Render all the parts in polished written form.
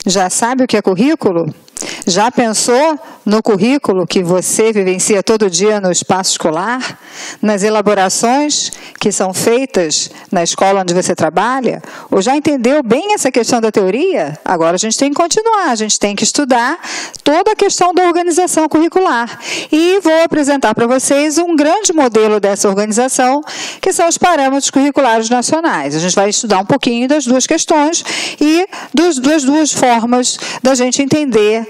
Já sabe o que é currículo? Já pensou no currículo que você vivencia todo dia no espaço escolar? Nas elaborações que são feitas na escola onde você trabalha? Ou já entendeu bem essa questão da teoria? Agora a gente tem que continuar, a gente tem que estudar toda a questão da organização curricular. E vou apresentar para vocês um grande modelo dessa organização, que são os parâmetros curriculares nacionais. A gente vai estudar um pouquinho das duas questões e das duas formas da gente entender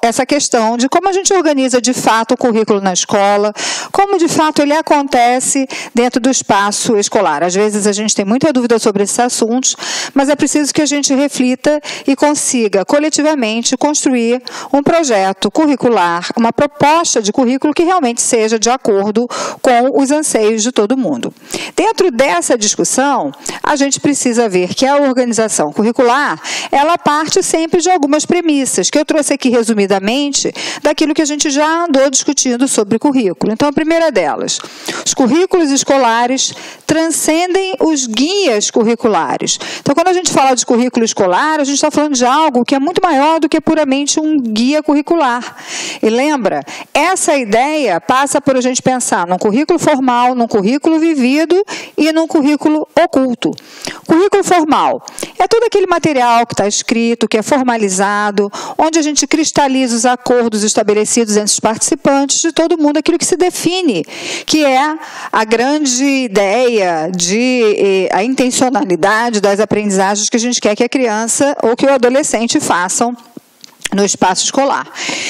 essa questão de como a gente organiza de fato o currículo na escola, como de fato ele acontece dentro do espaço escolar. Às vezes a gente tem muita dúvida sobre esses assuntos, mas é preciso que a gente reflita e consiga coletivamente construir um projeto curricular, uma proposta de currículo que realmente seja de acordo com os anseios de todo mundo. Dentro dessa discussão, a gente precisa ver que a organização curricular, ela parte sempre de algumas premissas, que eu trouxe aqui resumidamente daquilo que a gente já andou discutindo sobre currículo. Então, a primeira delas, os currículos escolares transcendem os guias curriculares. Então, quando a gente fala de currículo escolar, a gente está falando de algo que é muito maior do que puramente um guia curricular. E lembra, essa ideia passa por a gente pensar num currículo formal, num currículo vivido e num currículo oculto. Currículo formal é todo aquele material que está escrito, que é formalizado, onde a gente cristaliza os acordos estabelecidos entre os participantes de todo mundo, aquilo que se define, que é a grande ideia a intencionalidade das aprendizagens que a gente quer que a criança ou que o adolescente façam no espaço escolar.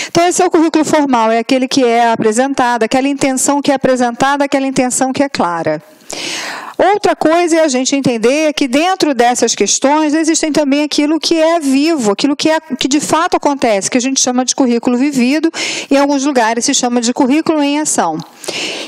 Então, esse é o currículo formal, é aquele que é apresentado, aquela intenção que é apresentada, aquela intenção que é clara. Outra coisa é a gente entender que dentro dessas questões existem também aquilo que é vivo, aquilo que de fato acontece, que a gente chama de currículo vivido, e em alguns lugares se chama de currículo em ação.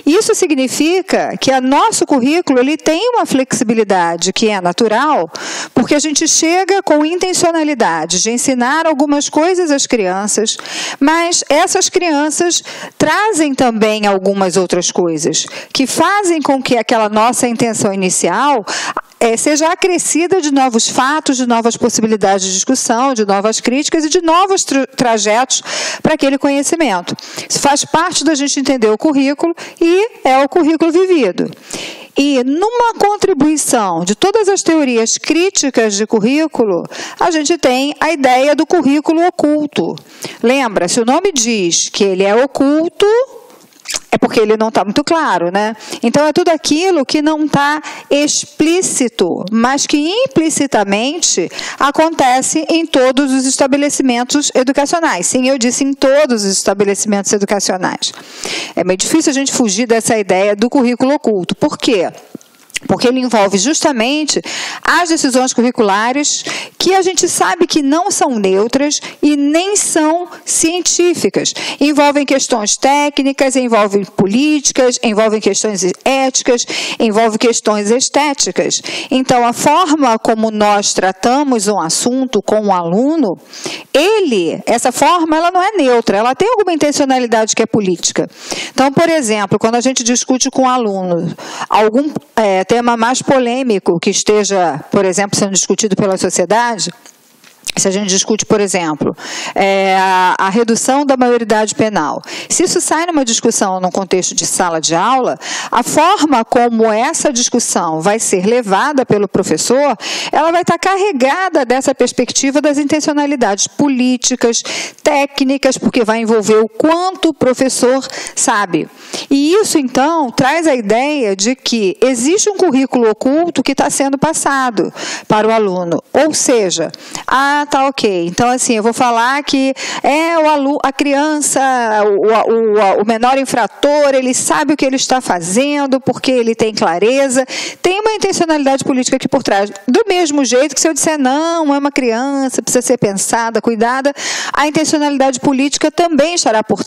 Isso significa que o nosso currículo ele tem uma flexibilidade que é natural, porque a gente chega com intencionalidade de ensinar algumas coisas às crianças, mas essas crianças trazem também algumas outras coisas, que fazem com que aquela nossa intenção inicial seja acrescida de novos fatos, de novas possibilidades de discussão, de novas críticas e de novos trajetos para aquele conhecimento. Isso faz parte da gente entender o currículo e é o currículo vivido. E numa contribuição de todas as teorias críticas de currículo, a gente tem a ideia do currículo oculto. Lembra, se o nome diz que ele é oculto, é porque ele não está muito claro, né? Então, é tudo aquilo que não está explícito, mas que implicitamente acontece em todos os estabelecimentos educacionais. Sim, eu disse em todos os estabelecimentos educacionais. É meio difícil a gente fugir dessa ideia do currículo oculto. Por quê? Porque ele envolve justamente as decisões curriculares que a gente sabe que não são neutras e nem são científicas. Envolvem questões técnicas, envolvem políticas, envolvem questões éticas, envolvem questões estéticas. Então, a forma como nós tratamos um assunto com o aluno, essa forma, ela não é neutra, ela tem alguma intencionalidade que é política. Então, por exemplo, quando a gente discute com o aluno algum tema mais polêmico que esteja, por exemplo, sendo discutido pela sociedade, se a gente discute, por exemplo, a redução da maioridade penal, se isso sai numa discussão num contexto de sala de aula, a forma como essa discussão vai ser levada pelo professor, ela vai estar carregada dessa perspectiva das intencionalidades políticas, técnicas, porque vai envolver o quanto o professor sabe. E isso, então, traz a ideia de que existe um currículo oculto que está sendo passado para o aluno. Ou seja, tá ok. Então, assim, eu vou falar que a criança, o menor infrator, ele sabe o que ele está fazendo, porque ele tem clareza, tem uma intencionalidade política aqui por trás. Do mesmo jeito que se eu disser, não, é uma criança, precisa ser pensada, cuidada, a intencionalidade política também estará por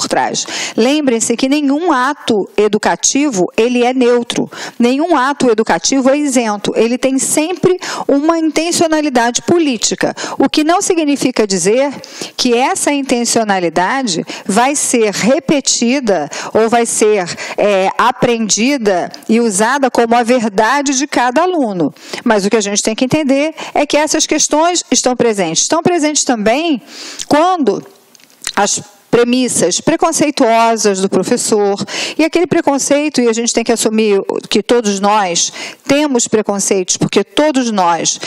trás. Lembrem-se que nenhum ato educativo, ele é neutro. Nenhum ato educativo é isento. Ele tem sempre uma intencionalidade política. o que não significa dizer que essa intencionalidade vai ser repetida ou vai ser aprendida e usada como a verdade de cada aluno. Mas o que a gente tem que entender é que essas questões estão presentes. Estão presentes também quando as premissas preconceituosas do professor, e aquele preconceito, e a gente tem que assumir que todos nós temos preconceitos, porque todos nós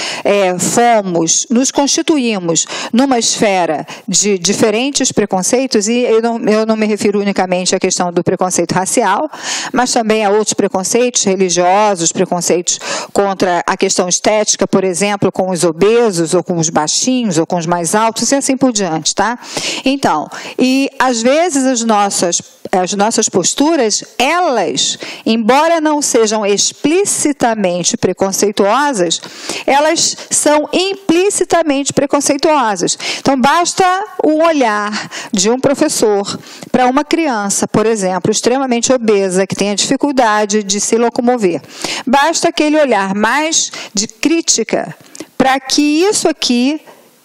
nos constituímos numa esfera de diferentes preconceitos, e eu não me refiro unicamente à questão do preconceito racial, mas também a outros preconceitos religiosos, preconceitos contra a questão estética, por exemplo, com os obesos, ou com os baixinhos, ou com os mais altos, e assim por diante, tá? Então, e às vezes as nossas posturas, elas, embora não sejam explicitamente preconceituosas, elas são implicitamente preconceituosas. Então, basta um olhar de um professor para uma criança, por exemplo, extremamente obesa, que tenha dificuldade de se locomover. Basta aquele olhar mais de crítica para que isso aqui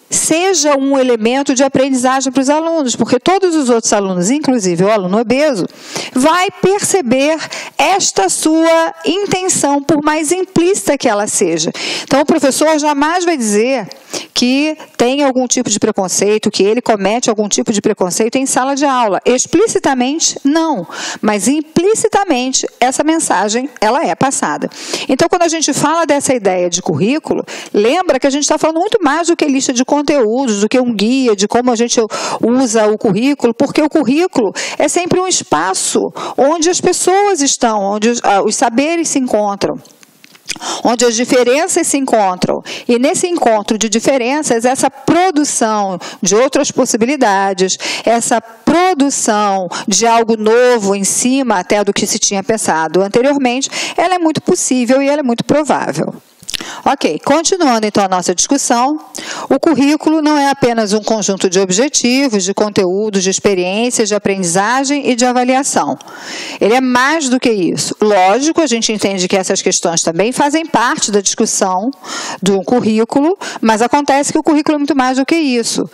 seja um elemento de aprendizagem para os alunos, porque todos os outros alunos, inclusive o aluno obeso, vai perceber esta sua intenção, por mais implícita que ela seja. Então, o professor jamais vai dizer que tem algum tipo de preconceito, que ele comete algum tipo de preconceito em sala de aula. Explicitamente, não. Mas implicitamente, essa mensagem, ela é passada. Então, quando a gente fala dessa ideia de currículo, lembra que a gente está falando muito mais do que lista de conteúdos, do que um guia, de como a gente usa o currículo, porque o currículo é sempre um espaço onde as pessoas estão, onde os saberes se encontram, onde as diferenças se encontram. E nesse encontro de diferenças, essa produção de outras possibilidades, essa produção de algo novo em cima até do que se tinha pensado anteriormente, ela é muito possível e ela é muito provável. Ok, continuando então a nossa discussão, o currículo não é apenas um conjunto de objetivos, de conteúdos, de experiências, de aprendizagem e de avaliação. Ele é mais do que isso. Lógico, a gente entende que essas questões também fazem parte da discussão do currículo, mas acontece que o currículo é muito mais do que isso.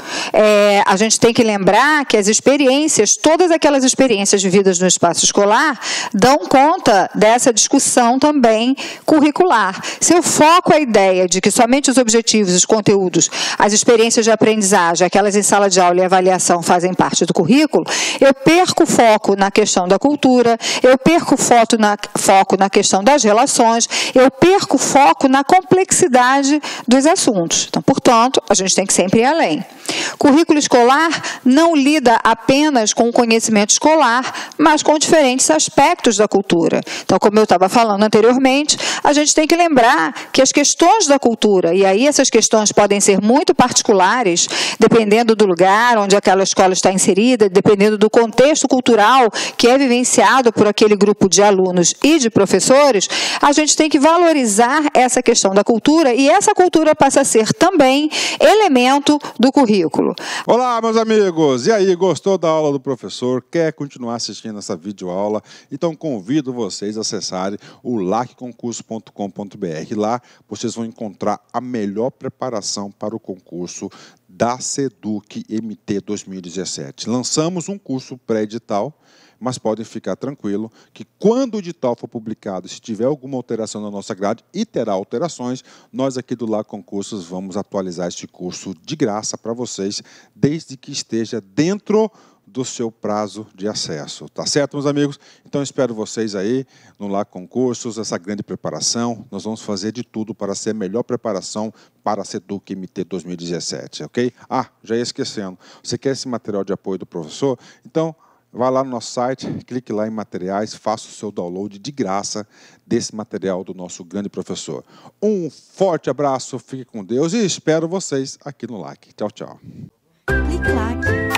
A gente tem que lembrar que as experiências, todas aquelas experiências vividas no espaço escolar, dão conta dessa discussão também curricular. Se eu foco a ideia de que somente os objetivos, os conteúdos, as experiências de aprendizagem, aquelas em sala de aula e avaliação fazem parte do currículo, eu perco o foco na questão da cultura, eu perco foco na questão das relações, eu perco foco na complexidade dos assuntos. Então, portanto, a gente tem que sempre ir além. Currículo escolar não lida apenas com o conhecimento escolar, mas com diferentes aspectos da cultura. Então, como eu estava falando anteriormente, a gente tem que lembrar que as questões da cultura, e aí essas questões podem ser muito particulares, dependendo do lugar onde aquela escola está inserida, dependendo do contexto cultural que é vivenciado por aquele grupo de alunos e de professores, a gente tem que valorizar essa questão da cultura, e essa cultura passa a ser também elemento do currículo. Olá, meus amigos! E aí, gostou da aula do professor? Quer continuar assistindo essa videoaula? Então, convido vocês a acessarem o lacconcurso.com.br. Lá, vocês vão encontrar a melhor preparação para o concurso da SEDUC MT 2017. Lançamos um curso pré-edital, mas podem ficar tranquilo que quando o edital for publicado, se tiver alguma alteração na nossa grade, e terá alterações, nós aqui do LAC Concursos vamos atualizar este curso de graça para vocês, desde que esteja dentro do seu prazo de acesso. Tá certo, meus amigos? Então, espero vocês aí no LAC Concursos, essa grande preparação. Nós vamos fazer de tudo para ser a melhor preparação para a SEDUC MT 2017, ok? Ah, já ia esquecendo. Você quer esse material de apoio do professor? Então, vá lá no nosso site, clique lá em materiais, faça o seu download de graça desse material do nosso grande professor. Um forte abraço, fique com Deus e espero vocês aqui no LAC. Tchau, tchau. Clique LAC.